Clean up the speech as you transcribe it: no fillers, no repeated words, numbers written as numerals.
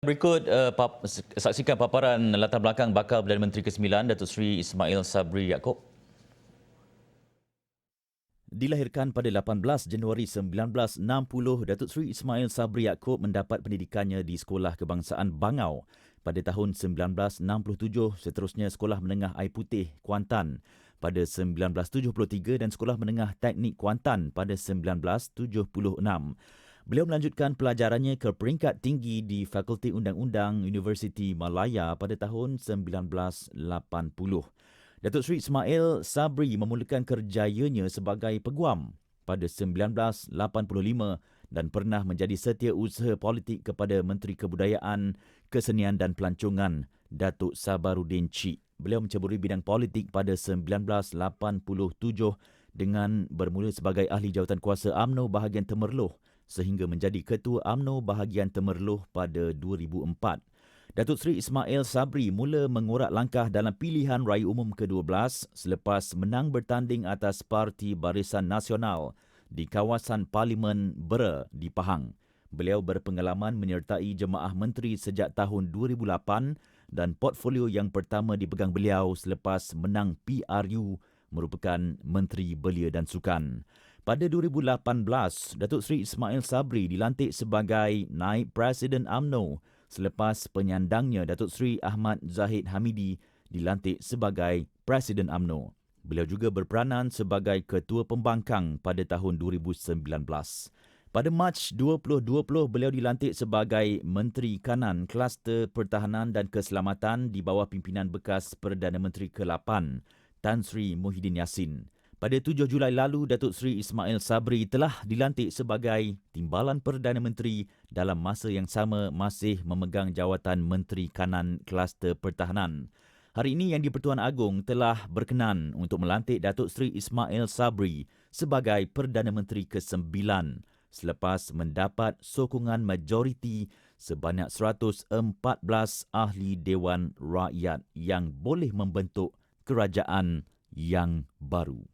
Berikut saksikan paparan latar belakang bakal Perdana Menteri ke-9 Datuk Seri Ismail Sabri Yaakob. Dilahirkan pada 18 Januari 1960, Datuk Seri Ismail Sabri Yaakob mendapat pendidikannya di Sekolah Kebangsaan Bangau. Pada tahun 1967, seterusnya Sekolah Menengah Air Putih Kuantan pada 1973 dan Sekolah Menengah Teknik Kuantan pada 1976. Beliau melanjutkan pelajarannya ke peringkat tinggi di Fakulti Undang-Undang Universiti Malaya pada tahun 1980. Datuk Seri Ismail Sabri memulakan kerjayanya sebagai peguam pada 1985 dan pernah menjadi setiausaha politik kepada Menteri Kebudayaan, Kesenian dan Pelancongan, Datuk Sabaruddin Cik. Beliau menceburi bidang politik pada 1987 dengan bermula sebagai ahli jawatankuasa UMNO bahagian Temerloh sehingga menjadi Ketua UMNO bahagian Temerloh pada 2004. Datuk Seri Ismail Sabri mula mengorak langkah dalam pilihan raya umum ke-12 selepas menang bertanding atas Parti Barisan Nasional di kawasan Parlimen Bera di Pahang. Beliau berpengalaman menyertai jemaah menteri sejak tahun 2008 dan portfolio yang pertama dipegang beliau selepas menang PRU merupakan Menteri Belia dan Sukan. Pada 2018, Datuk Seri Ismail Sabri dilantik sebagai Naib Presiden UMNO selepas penyandangnya Datuk Seri Ahmad Zahid Hamidi dilantik sebagai Presiden UMNO. Beliau juga berperanan sebagai Ketua Pembangkang pada tahun 2019. Pada Mac 2020, beliau dilantik sebagai Menteri Kanan Kluster Pertahanan dan Keselamatan di bawah pimpinan bekas Perdana Menteri ke-8, Tan Sri Muhyiddin Yassin. Pada 7 Julai lalu, Datuk Seri Ismail Sabri telah dilantik sebagai Timbalan Perdana Menteri dalam masa yang sama masih memegang jawatan Menteri Kanan Kluster Pertahanan. Hari ini Yang di-Pertuan Agong telah berkenan untuk melantik Datuk Seri Ismail Sabri sebagai Perdana Menteri ke-9 selepas mendapat sokongan majoriti sebanyak 114 ahli Dewan Rakyat yang boleh membentuk kerajaan yang baru.